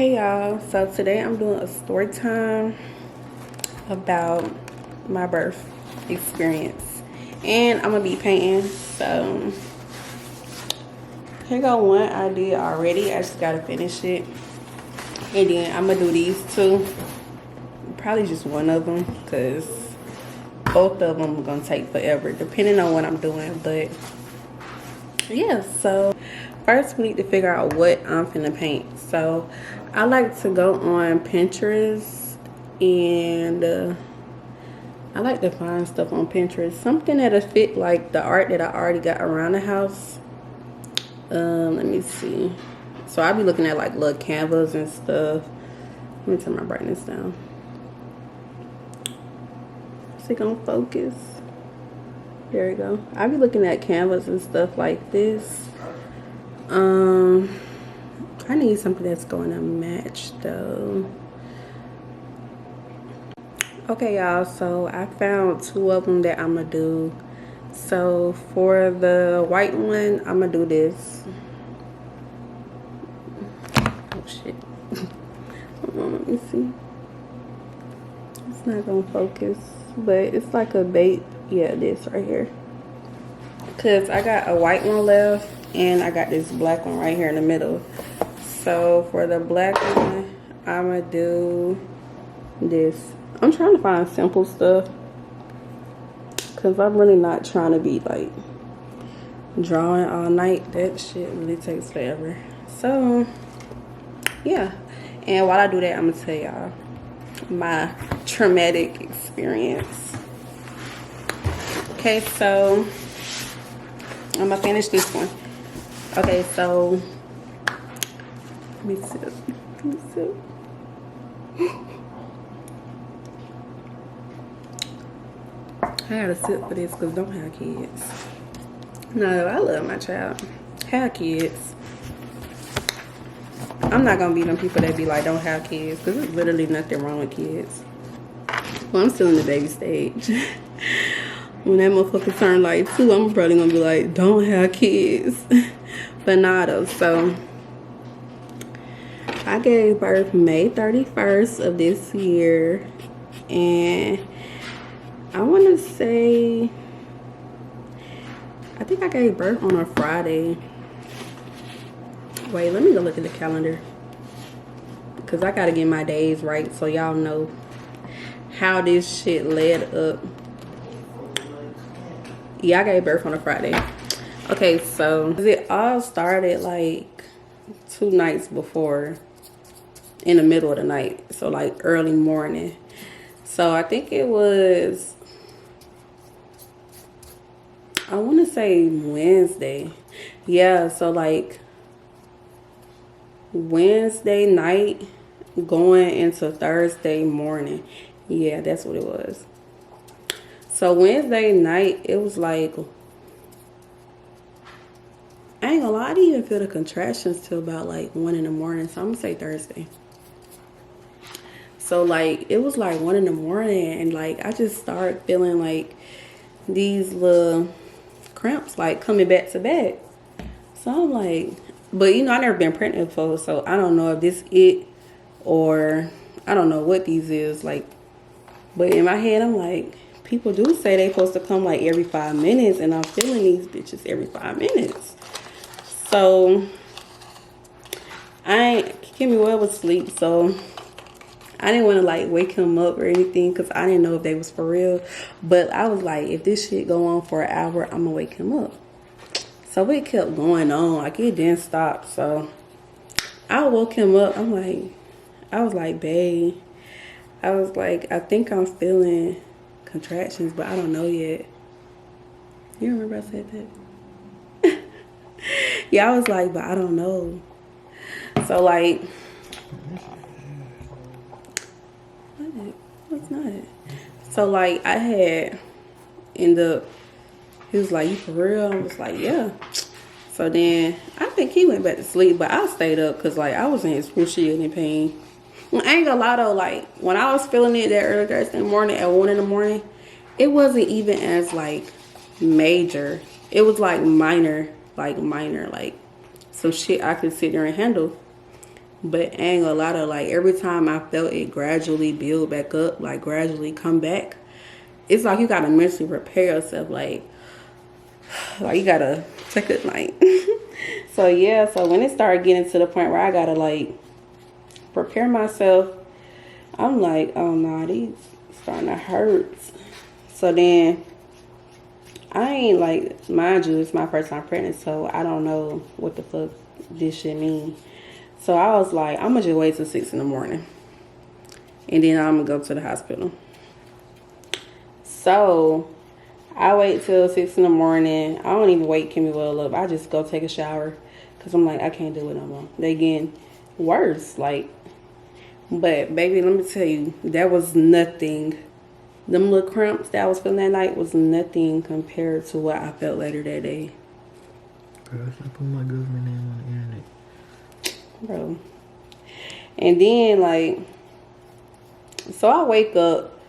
Hey y'all, so today I'm doing a story time about my birth experience, and I'm gonna be painting. So here go one I did already. I just gotta finish it, and then I'm gonna do these two, probably just one of them, because both of them are gonna take forever depending on what I'm doing. But yeah, so first we need to figure out what I'm finna paint. So I like to go on Pinterest, and I like to find stuff on Pinterest, something that'll fit like the art that I already got around the house. Let me see. So I'll be looking at like little canvas and stuff. Let me turn my brightness down. Is it gonna focus? There we go. I'll be looking at canvas and stuff like this. I need something that's going to match though. Okay y'all, so I found two of them that I'm gonna do. So for the white one, I'm gonna do this. Oh shit. Hold on, let me see. It's not gonna focus, but it's like a bait. Yeah, this right here. Cause I got a white one left, and I got this black one right here in the middle. So for the black one, I'm gonna do this. I'm trying to find simple stuff, cause I'm really not trying to be like drawing all night. That shit really takes forever. So yeah, and while I do that, I'm gonna tell y'all my traumatic experience. Okay, so I'm gonna finish this one. Okay, so let me sip. Let me sip. I gotta sip for this because don't have kids. No, I love my child. Have kids. I'm not gonna be them people that be like don't have kids, because there's literally nothing wrong with kids. Well, I'm still in the baby stage. When that motherfucker turn like 2, I'm probably gonna be like, don't have kids. But nah though, so I gave birth May 31st of this year, and I want to say, I think I gave birth on a Friday. Wait, let me go look at the calendar, because I gotta get my days right so y'all know how this shit led up. Yeah, I gave birth on a Friday. Okay, so it all started like 2 nights before, in the middle of the night. So like early morning. So I think it was, I want to say Wednesday. Yeah, so like Wednesday night going into Thursday morning. Yeah, that's what it was. So Wednesday night, it was like, I ain't gonna lie, I didn't even feel the contractions till about like 1 in the morning. So I'm gonna say Thursday. So like, it was like 1 in the morning, and like, I just started feeling like these little cramps like coming back to back. So I'm like, but you know, I never been pregnant before, so I don't know if this it, or I don't know what these is like. But in my head, I'm like, people do say they supposed to come like every 5 minutes, and I'm feeling these bitches every 5 minutes. So Kimmy well was asleep, so I didn't want to like wake him up or anything, because I didn't know if they was for real. But I was like, if this shit go on for an hour, I'm gonna wake him up. So it kept going on, like it didn't stop. So I woke him up. I was like, babe, I was like, I think I'm feeling contractions, but I don't know yet. You remember I said that? Yeah, I was like, but I don't know. So like, what's not? So like, I had ended up, he was like, you for real? I was like, yeah. So then I think he went back to sleep, but I stayed up because like I was in excruciating pain. I ain't gonna lie though, like when I was feeling it that early Thursday morning at 1 in the morning, it wasn't even as like major. It was like minor, like some shit I could sit there and handle. But I ain't gonna lie to, like, every time I felt it gradually build back up, like gradually come back, it's like you gotta mentally prepare yourself, like you gotta take it, like. So yeah, so when it started getting to the point where I gotta like prepare myself, I'm like, oh no, these starting to hurt. So then I ain't like, mind you, it's my first time pregnant, so I don't know what the fuck this shit mean. So I was like, I'm gonna just wait till 6 in the morning, and then I'm gonna go to the hospital. So I wait till 6 in the morning. I don't even wake Kimmy well up. I just go take a shower because I'm like, I can't do it no more. They getting worse, like. But baby, let me tell you, that was nothing. Them little cramps that I was feeling that night was nothing compared to what I felt later that day. Girl, I put my government name on the internet. Bro. And then, like, so I wake up.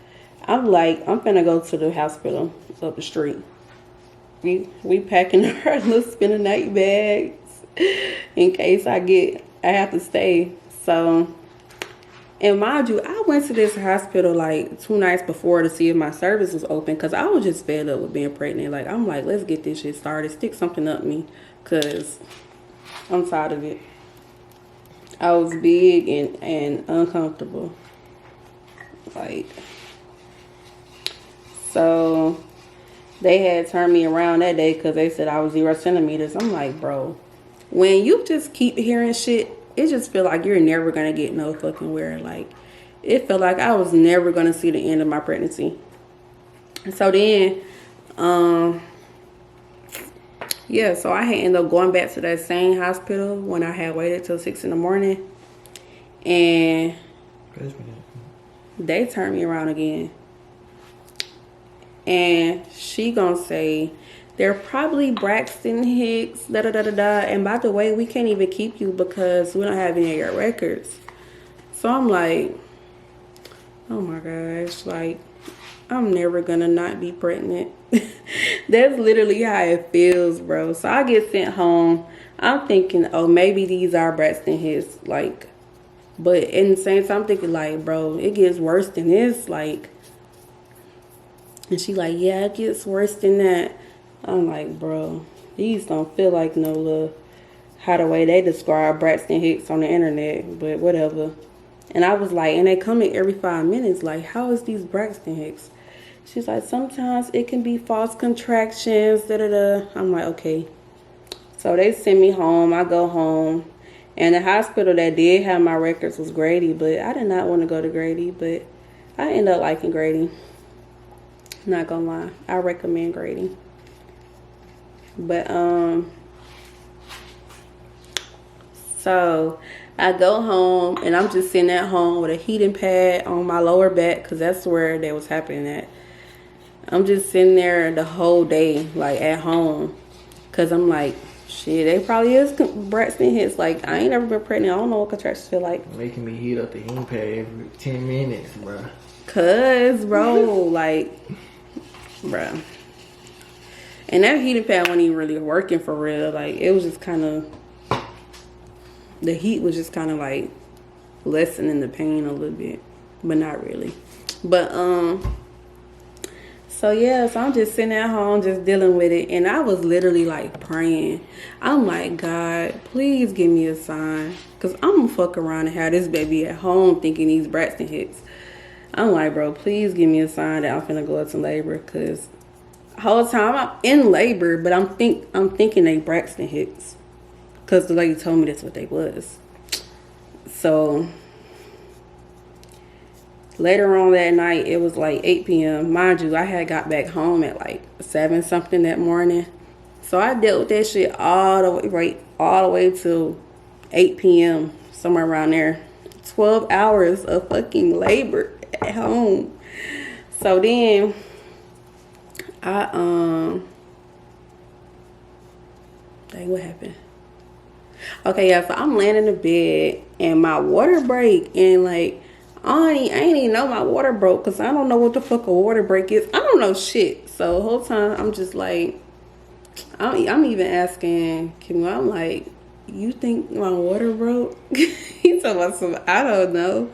I'm like, I'm finna go to the hospital up the street. We packing our little spend a night bags in case I have to stay. So, and mind you, I went to this hospital like 2 nights before to see if my service was open, because I was just fed up with being pregnant. Like, I'm like, let's get this shit started. Stick something up me, because I'm tired of it. I was big and uncomfortable. Like, so they had turned me around that day because they said I was 0 centimeters. I'm like, bro, when you just keep hearing shit, it just feel like you're never going to get no fucking where. Like, it felt like I was never going to see the end of my pregnancy. So then, yeah, so I had ended up going back to that same hospital when I had waited till 6 in the morning. And they turned me around again. And she gonna say, they're probably Braxton Hicks, da-da-da-da-da. And by the way, we can't even keep you because we don't have any of your records. So I'm like, oh my gosh, like, I'm never gonna not be pregnant. That's literally how it feels, bro. So I get sent home. I'm thinking, oh, maybe these are Braxton Hicks, like, but in the same time, I'm thinking, like, bro, it gets worse than this, like. And she like, yeah, it gets worse than that. I'm like, bro, these don't feel like no little, how the way they describe Braxton Hicks on the internet, but whatever. And I was like, and they come in every 5 minutes, like, how is these Braxton Hicks? She's like, sometimes it can be false contractions, da-da-da. I'm like, okay. So they send me home. I go home. And the hospital that did have my records was Grady, but I did not want to go to Grady, but I ended up liking Grady. Not gonna lie, I recommend Grady. But so I go home and I'm just sitting at home with a heating pad on my lower back, because that's where that was happening at. I'm just sitting there the whole day, like, at home, because I'm like, shit, they probably is Braxton Hicks. Like, I ain't never been pregnant. I don't know what contractions feel like. Making me heat up the heating pad every 10 minutes, bro. Cause, bro, like, bro. And that heating pad wasn't even really working for real. Like, it was just kind of, the heat was just kind of like lessening the pain a little bit, but not really. But so yeah, so I'm just sitting at home just dealing with it, and I was literally like praying. I'm like, God, please give me a sign, because I'm gonna fuck around and have this baby at home thinking these Braxton Hicks. I'm like, bro, please give me a sign that I'm finna go into labor, because the whole time I'm in labor, but I'm thinking they Braxton Hicks, because the lady told me that's what they was. So later on that night, it was like 8 p.m. Mind you, I had got back home at like 7 something that morning. So I dealt with that shit all the way till 8 p.m. somewhere around there. 12 hours of fucking labor at home. So then dang, what happened? Okay, yeah, so I'm laying in the bed and my water break, and like I ain't even know my water broke, because I don't know what the fuck a water break is. I don't know shit. So the whole time I'm just like, I'm even asking Kim, I'm like, you think my water broke? He talking about some, I don't know.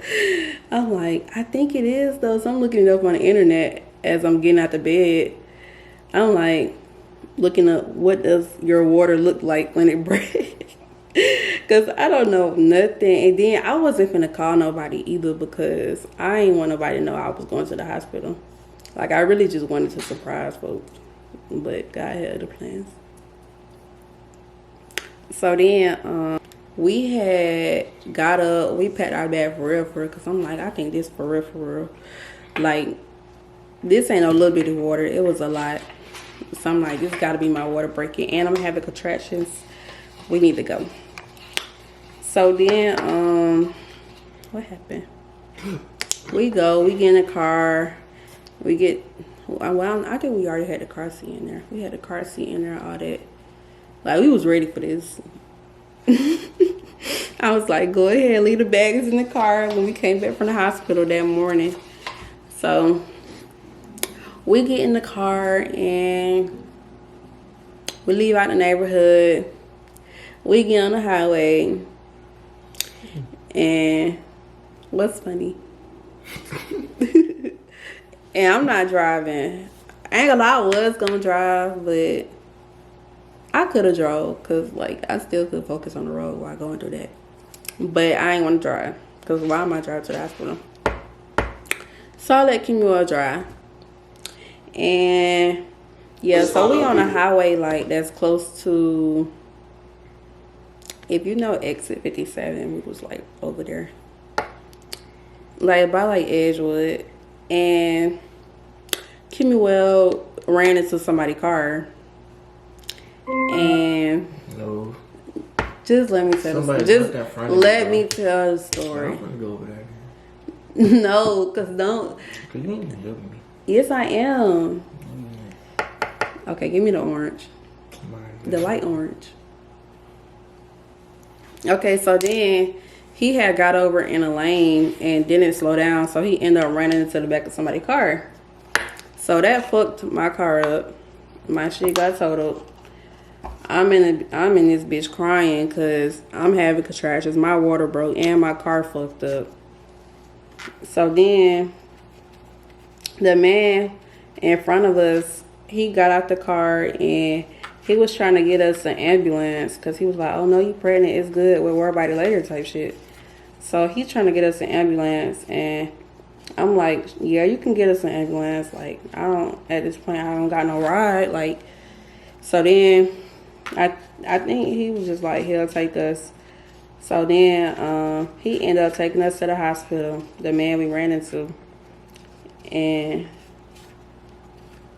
I'm like, I think it is though. So I'm looking it up on the internet as I'm getting out the bed. I'm like, looking up what does your water look like when it breaks. Because I don't know nothing. And then I wasn't finna call nobody either because I ain't want nobody to know I was going to the hospital. Like, I really just wanted to surprise folks. But God had other plans. So then, we had got up. We packed our bag for real. Because I'm like, I think this for real. Like, this ain't no little bit of water. It was a lot. So I'm like, this got to be my water breaking. And I'm having contractions. We need to go. So then, what happened? We go. We get in the car. We get... Well, I think we already had the car seat in there. We had the car seat in there, all that. Like, we was ready for this. I was like, go ahead, leave the bags in the car when we came back from the hospital that morning. So, we get in the car and we leave out the neighborhood. We get on the highway. And what's funny? And I'm not driving. I ain't gonna lie, I was gonna drive, but I could have drove because, like, I still could focus on the road while going through that. But I ain't want to drive because why am I driving to the hospital? So I let Kimuel drive. And, yeah, so we on a highway, like, that's close to, if you know exit 57, we was, like, over there. Like, by, like, Edgewood. And Kimuel ran into somebody's car. And no. Just let me tell the story. Just let me tell the story. I'm gonna go over there. No, because don't. Cause you ain't gonna look at me. Yes, I am. Okay, give me the orange. The light orange. Okay, so then he had got over in a lane and didn't slow down, so he ended up running into the back of somebody's car. So that fucked my car up. My shit got totaled. I'm in this bitch crying because I'm having contractions. My water broke and my car fucked up. So then the man in front of us, he got out the car and he was trying to get us an ambulance because he was like, oh no, you pregnant, it's good, we'll worry about it later type shit. So he's trying to get us an ambulance and I'm like, yeah, you can get us an ambulance. Like, at this point, I don't got no ride. Like, so then I think he was just like, he'll take us. So then he ended up taking us to the hospital, the man we ran into. And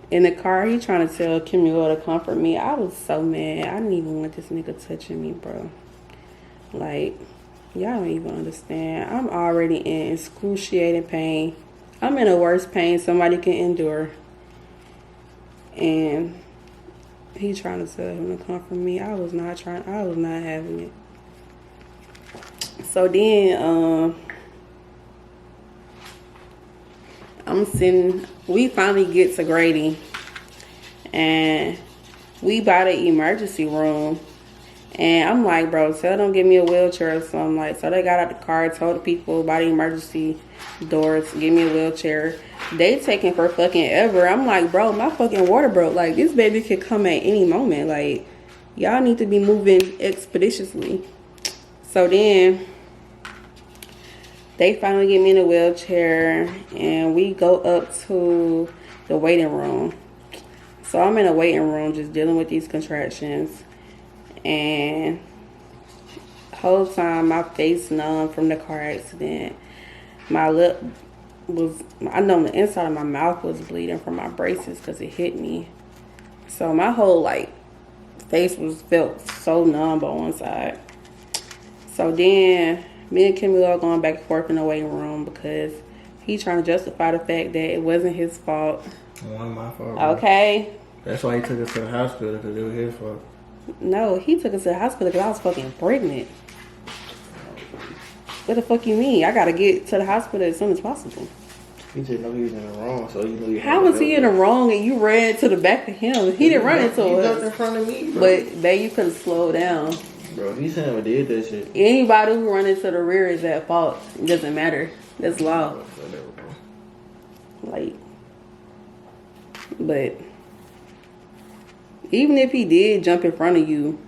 in the car, he trying to tell Kimuel to comfort me. I was so mad. I didn't even want this nigga touching me, bro. Like, y'all don't even understand. I'm already in excruciating pain. I'm in the worst pain somebody can endure. And he trying to tell him to comfort me. I was not having it. So then, we finally get to Grady. And we by the emergency room. And I'm like, bro, tell them give me a wheelchair or something. Like, so they got out the car, told the people by the emergency doors, give me a wheelchair. They taking for fucking ever. I'm like, bro, my fucking water broke. Like, this baby could come at any moment. Like, y'all need to be moving expeditiously. So then they finally get me in a wheelchair and we go up to the waiting room. So I'm in a waiting room just dealing with these contractions. And the whole time my face numb from the car accident. My lip was, I know the inside of my mouth was bleeding from my braces because it hit me. So my whole like face felt so numb on one side. So then me and Kimmy are going back and forth in the waiting room because he trying to justify the fact that it wasn't his fault. It wasn't my fault. Okay. Bro. That's why he took us to the hospital, because it was his fault. No, he took us to the hospital because I was fucking pregnant. What the fuck you mean? I gotta get to the hospital as soon as possible. He just know he was in the wrong, so you knew. How was he in the wrong and you ran to the back of him? He didn't run into us. He was in front of me, bro. But babe, you could have slowed down. Bro, he never did that shit. Anybody who run into the rear is at fault. It doesn't matter. That's law. Whatever, bro. Like, but even if he did jump in front of you,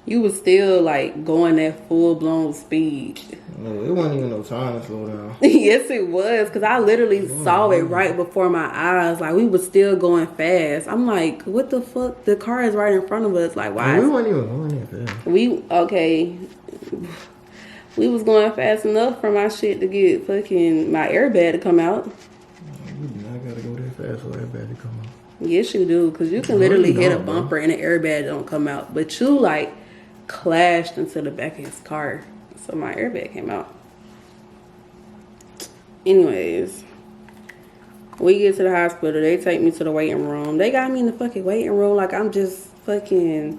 you was still like going at full blown speed. No, it wasn't even no time to slow down. Yes, it was, because I literally saw it right before my eyes. Like, we was still going fast. I'm like, what the fuck? The car is right in front of us. Like, why? We weren't even going that fast. We was going fast enough for my shit to get fucking my airbag to come out. You do not gotta go that fast for airbag to come out. Yes, you do, because you can literally hit a bumper and the airbag don't come out. But you like clashed into the back of his car, so my airbag came out. Anyways, we get to the hospital. They take me to the waiting room. They got me in the fucking waiting room like I'm just fucking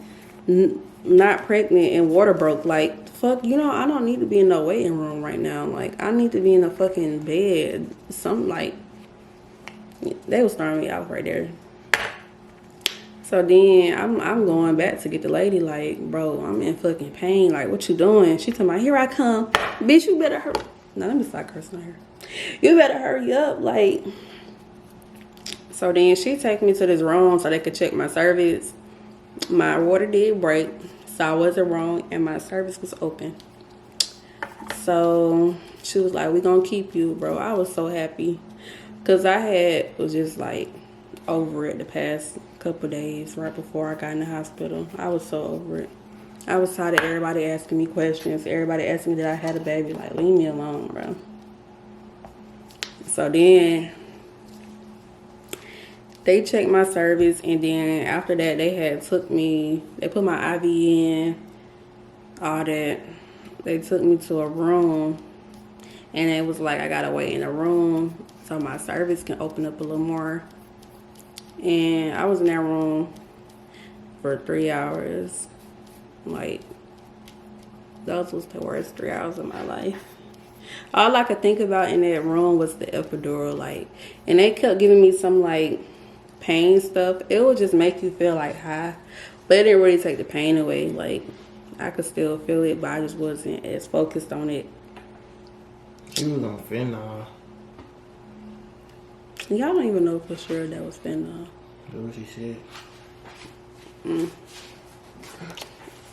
not pregnant and water broke. Like, fuck, you know, I don't need to be in no waiting room right now. Like, I need to be in a fucking bed. Something like, they was throwing me out right there. So then I'm going back to get the lady, like, bro, I'm in fucking pain. Like, what you doing? She talking about, here I come. Bitch, you better hurry. No, let me stop cursing on her. You better hurry up. Like, so then she take me to this room so they could check my cervix. My water did break, so I wasn't wrong, and my cervix was open. So she was like, we gonna keep you, bro. I was so happy, because was just like over it the past couple days right before I got in the hospital. I was so over it. I was tired of everybody asking me questions. Everybody asking me that I had a baby. Like, leave me alone, bro. So then they checked my cervix, and then after that they put my IV in, all that. They took me to a room, and it was like I gotta wait in a room so my cervix can open up a little more. And I was in that room for 3 hours. Like, those was the worst 3 hours of my life. All I could think about in that room was the epidural, like, and they kept giving me some like pain stuff. It would just make you feel like high, but it didn't really take the pain away. Like, I could still feel it, but I just wasn't as focused on it. She was on fentanyl. Y'all don't even know for sure that was fentanyl. That's what she said.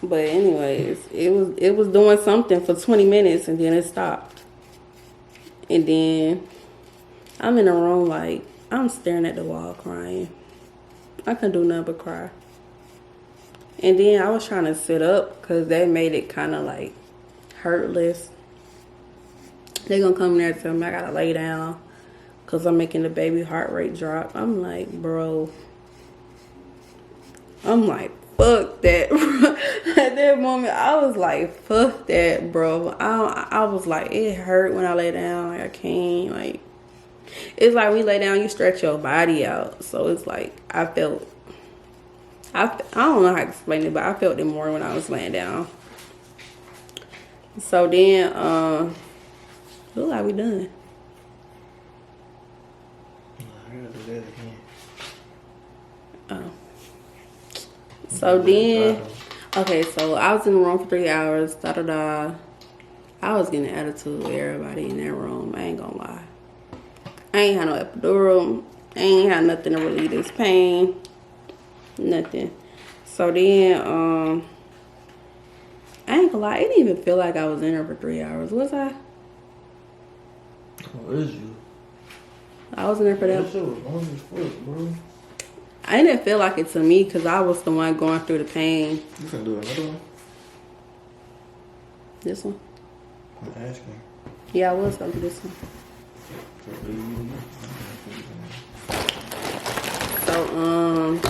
But anyways, it was doing something for 20 minutes, and then it stopped. And then I'm in a room, like, I'm staring at the wall crying. I couldn't do nothing but cry. And then I was trying to sit up because they made it kind of like hurtless. They gonna come in there and tell me I gotta lay down because I'm making the baby heart rate drop. I'm like, bro. I'm like, fuck that, bro. At that moment, I was like, fuck that, bro. I was like, it hurt when I lay down. Like, I can't, like, it's like when you lay down, you stretch your body out. So it's like, I don't know how to explain it, but I felt it more when I was laying down. So then, look like we done. I gotta do that again. Oh. So then, okay, so I was in the room for 3 hours, I was getting an attitude with everybody in that room, I ain't gonna lie. I ain't had no epidural, I ain't had nothing to relieve this pain, nothing. So then, I ain't gonna lie, it didn't even feel like I was in there for 3 hours, was I? Where is you? I was in there for that. That shit was long as fuck, bro. I didn't feel like it to me because I was the one going through the pain. You can do another one? This one? I'm asking. Yeah, I was going to do this one. So,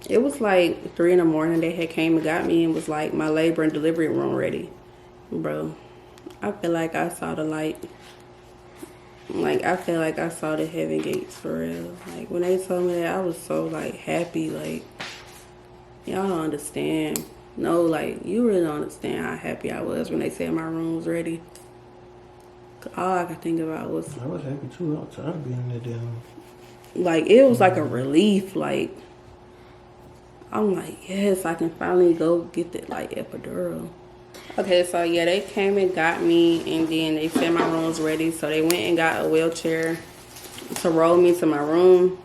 it was like 3 in the morning. They had came and got me and was like, my labor and delivery room ready. Bro, I feel like I saw the light. Like, I feel like I saw the heaven gates for real. Like, when they told me that, I was so, like, happy. Like, y'all don't understand. No, like, you really don't understand how happy I was when they said my room was ready. All I could think about was... I was happy, too. I was tired of being in there down. Like, it was like a relief. Like, I'm like, yes, I can finally go get that like epidural. Okay, so yeah, they came and got me, and then they said my room was ready, so they went and got a wheelchair to roll me to my room.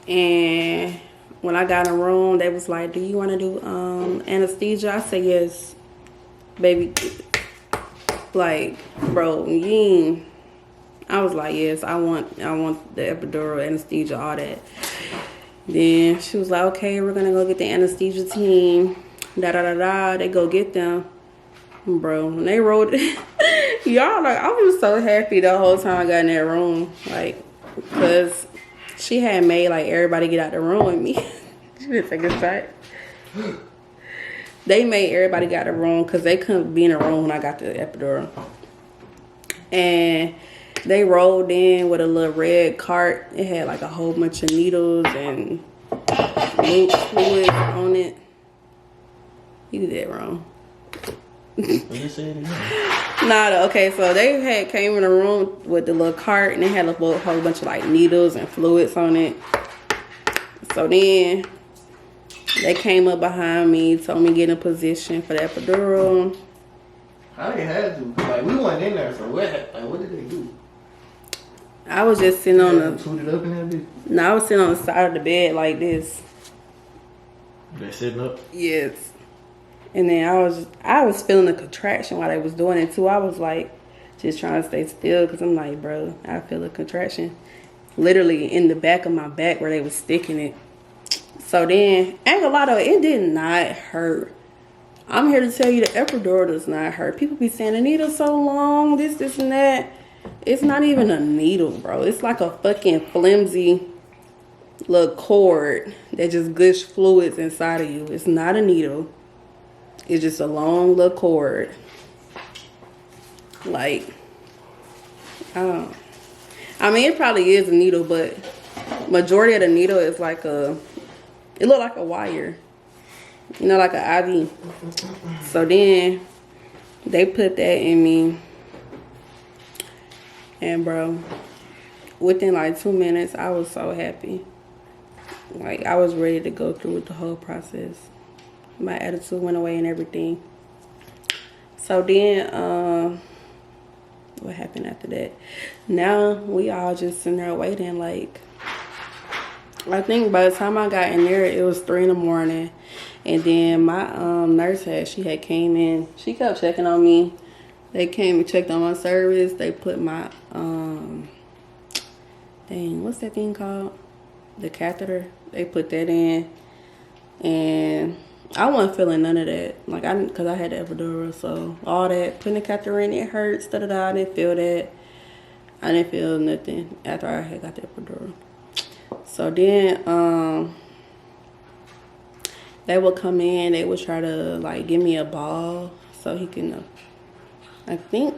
And when I got in the room, they was like, do you want to do anesthesia? I said yes, baby. Like, bro, I was like, yes, I want the epidural, anesthesia, all that. Then she was like, okay, we're gonna go get the anesthesia team. They go get them, bro. When they rolled y'all, like, I was so happy the whole time I got in that room, like, because she had made like everybody get out the room with me. She didn't take a shot. They made everybody get out the room because they couldn't be in the room when I got the epidural. And they rolled in with a little red cart. It had like a whole bunch of needles and fluids on it. You did that wrong. Okay, so they came in the room with the little cart, and they had a whole bunch of like needles and fluids on it. So then they came up behind me, told me to get in position for the epidural. How they had to? Like, we weren't in there, so what did they do? I was just sitting on the. Tooted up in that bitch? No, I was sitting on the side of the bed like this. They sitting up? Yes. And then I was feeling a contraction while they was doing it too. I was like, just trying to stay still, because I'm like, bro, I feel a contraction literally in the back of my back where they was sticking it. So then, ain't gonna lie though, it did not hurt. I'm here to tell you the epidural does not hurt. People be saying the needle's so long, this and that. It's not even a needle, bro. It's like a fucking flimsy little cord that just gush fluids inside of you. It's not a needle. It's just a long little cord. Like, I mean, it probably is a needle, but majority of the needle is like it look like a wire. You know, like an IV. So then they put that in me. And bro, within like 2 minutes, I was so happy. Like, I was ready to go through with the whole process. My attitude went away and everything. So then, what happened after that? Now we all just sitting there waiting. Like, I think by the time I got in there, it was 3 in the morning. And then my nurse she had came in. She kept checking on me. They came and checked on my service. They put my what's that thing called? The catheter. They put that in, and I wasn't feeling none of that. Like, because I had the epidural, so all that putting the catheter in, it hurts. I didn't feel that. I didn't feel nothing after I had got the epidural. So then, they would come in. They would try to like give me a ball so he can. I think,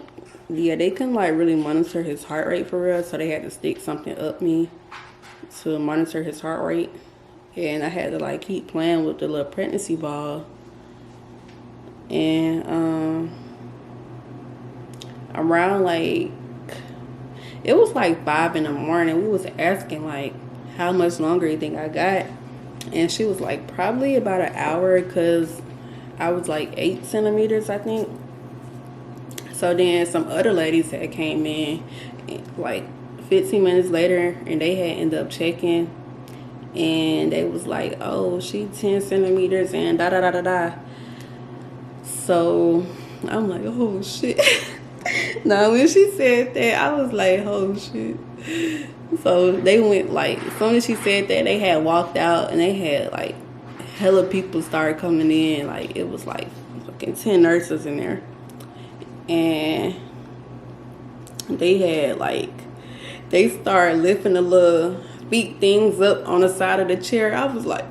yeah, they couldn't like really monitor his heart rate for real, so they had to stick something up me to monitor his heart rate. And I had to like keep playing with the little pregnancy ball. And around like, it was like 5 in the morning, we was asking like how much longer you think I got. And she was like, probably about an hour, because I was like 8 centimeters, I think. So then some other ladies had came in like 15 minutes later, and they had ended up checking, and they was like, oh, she 10 centimeters and da. So I'm like, oh shit. Now when she said that, I was like, oh shit. So they went, like, as soon as she said that, they had walked out, and they had like hella people started coming in. Like, it was like fucking 10 nurses in there. And they had like, they started lifting the little feet things up on the side of the chair. I was like,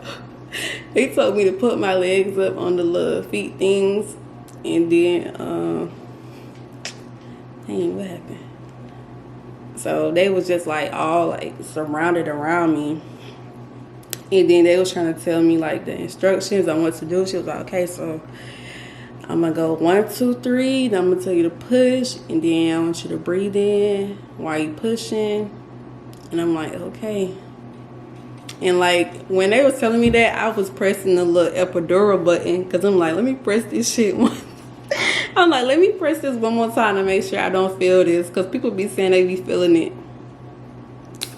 they told me to put my legs up on the little feet things. And then, dang, what happened? So they was just like all like surrounded around me. And then they was trying to tell me like the instructions on what to do. She was like, okay, so I'm gonna go 1, 2, 3. Then I'm gonna tell you to push, and then I want you to breathe in while you pushing. And I'm like, okay. And like when they was telling me that, I was pressing the little epidural button because I'm like, let me press this shit one. I'm like, let me press this one more time to make sure I don't feel this, because people be saying they be feeling it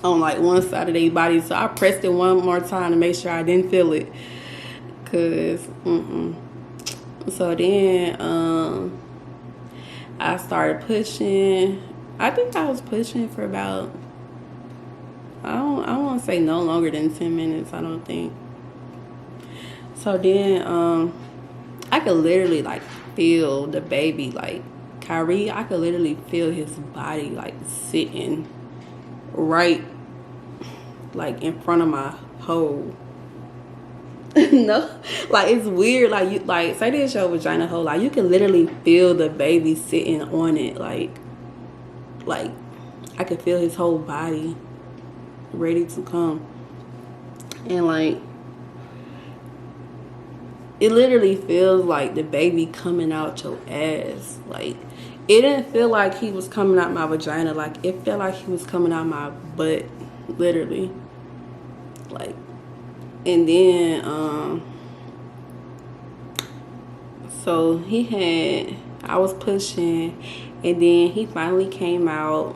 on like one side of their body. So I pressed it one more time to make sure I didn't feel it. Cause so then I started pushing. I think I was pushing for about, I don't want to say no longer than 10 minutes, I don't think. So then I could literally like feel the baby, like Kyrie, I could literally feel his body like sitting right like in front of my hole. No, like it's weird. Like you, like say this your vagina hole, like you can literally feel the baby sitting on it. Like I could feel his whole body ready to come. And like it literally feels like the baby coming out your ass. Like it didn't feel like he was coming out my vagina. Like it felt like he was coming out my butt, literally. Like, and then so I was pushing, and then he finally came out,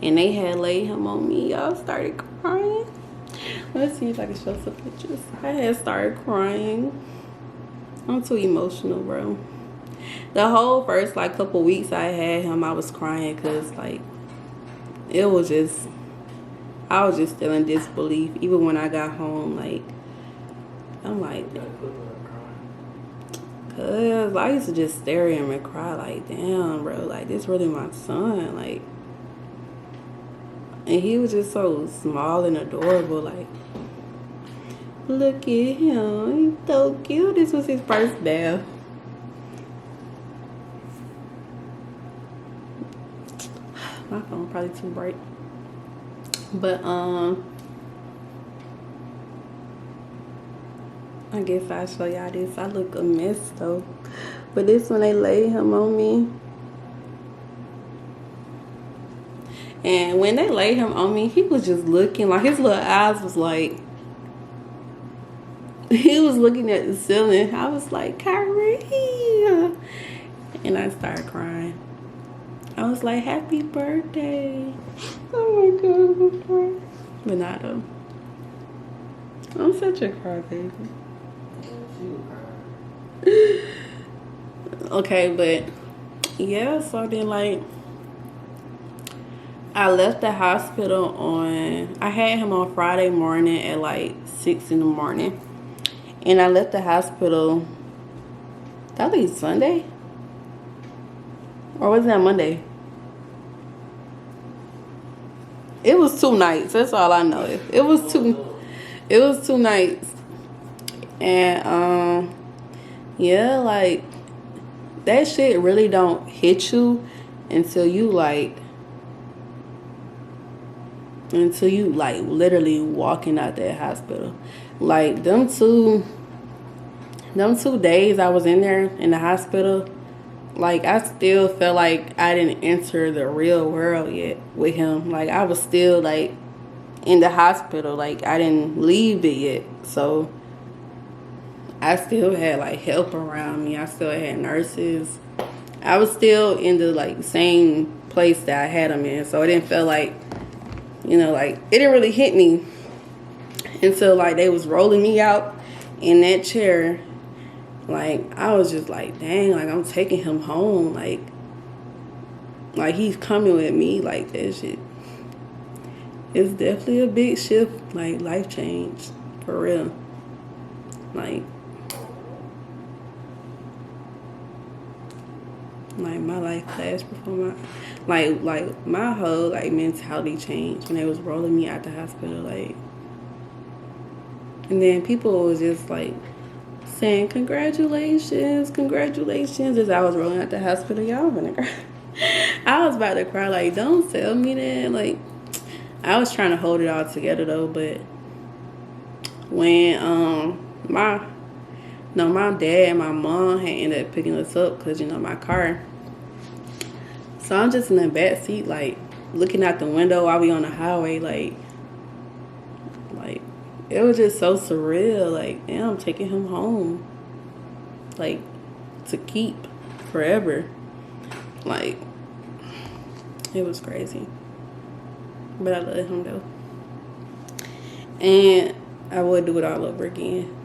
and they had laid him on me. Y'all started crying. Let's see if I can show some pictures. I had started crying. I'm too emotional, bro. The whole first like couple weeks I had him, I was crying because like I was just still in disbelief. Even when I got home, like I'm like, cause I used to just stare at him and cry like, damn, bro, like this really my son, like. And he was just so small and adorable, like, look at him, he's so cute. This was his first bath. My phone probably too bright. But I guess I'll show y'all this. I look a mess though. But this when they laid him on me. And when they laid him on me, he was just looking, like his little eyes was like, he was looking at the ceiling. I was like, Kyrie. And I started crying. I was like, happy birthday. Oh my God, I'm crying. But not though. I'm such a crybaby. Okay, but yeah, so then like, I left the hospital I had him on Friday morning at like 6 in the morning. And I left the hospital, that was Sunday? Or was that Monday? It was 2 nights, that's all I know. It was two nights. And yeah, like that shit really don't hit you until you like literally walking out that hospital. Like them two days I was in there in the hospital, like I still felt like I didn't enter the real world yet with him. Like I was still like in the hospital, like I didn't leave it yet. So I still had like help around me. I still had nurses. I was still in the like same place that I had him in. So it didn't feel like, you know, like it didn't really hit me until like they was rolling me out in that chair. Like I was just like, dang, like I'm taking him home, like he's coming with me. Like that shit, it's definitely a big shift, like life change for real. Like my life flashed before my whole like mentality changed when they was rolling me out the hospital. Like, and then people was just like saying congratulations as I was rolling out the hospital. Y'all gonna cry. I was about to cry. Like, don't tell me that. Like, I was trying to hold it all together though. But when my dad and my mom had ended up picking us up because, you know, my car. So I'm just in the back seat, like looking out the window while we on the highway, like it was just so surreal. Like, damn, I'm taking him home. Like, to keep forever. Like, it was crazy. But I love him though. And I would do it all over again.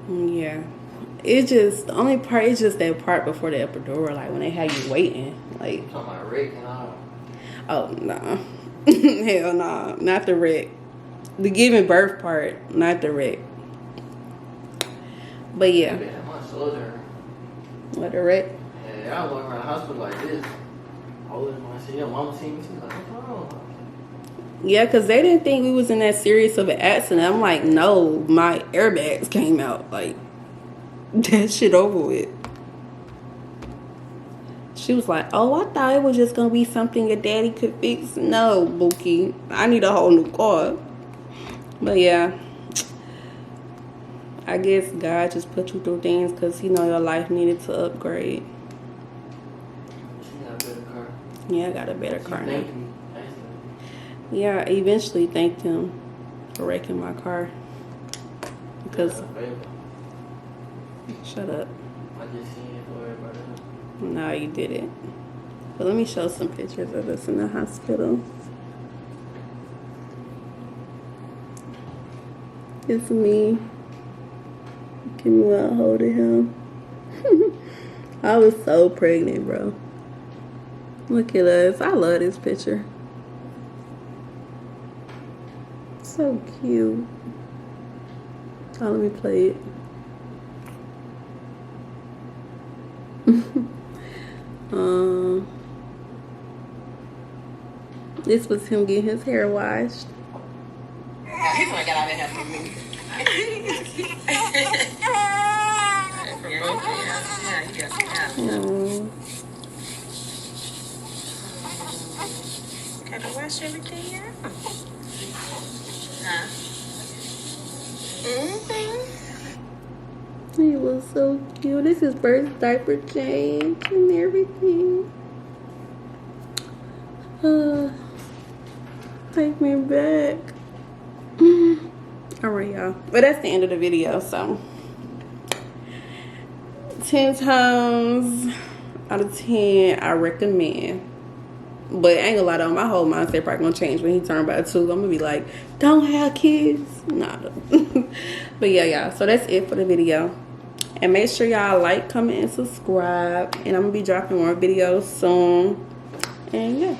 Yeah. It just, the only part is just that part before the epidural, like when they had you waiting. Like, talking about Rick and all. oh, no. Hell no. Not the wreck. The giving birth part, not the wreck. But yeah. What, the wreck? Yeah, I was walking around the hospital like this. Holding my shit. Your mama seen me. She's like, what's wrong? Yeah, because they didn't think we was in that serious of an accident. I'm like, no, my airbags came out. Like, that shit over with. She was like, oh, I thought it was just going to be something your daddy could fix. No, Bookie. I need a whole new car. But yeah. I guess God just put you through things because he know your life needed to upgrade. She got a better car. Yeah, I got a better car now. Me. Yeah, I eventually thanked him for wrecking my car. Because... Shut up. I just seen it for everybody else. No, you didn't. But let me show some pictures of us in the hospital. It's me. Give me while holding him. I was so pregnant, bro. Look at us. I love this picture. So cute. Oh, let me play it. This was him getting his hair washed. He's gonna get out of here for me. Gotta wash everything out. Huh? He was so cute. This is his first diaper change and everything. Take me back. Alright, y'all. But that's the end of the video, so 10 times out of 10 I recommend. But I ain't gonna lie though, my whole mindset probably gonna change when he turned by 2. I'm gonna be like, don't have kids. Nah. But yeah, y'all. So that's it for the video. And make sure y'all like, comment, and subscribe. And I'm gonna be dropping more videos soon. And yeah.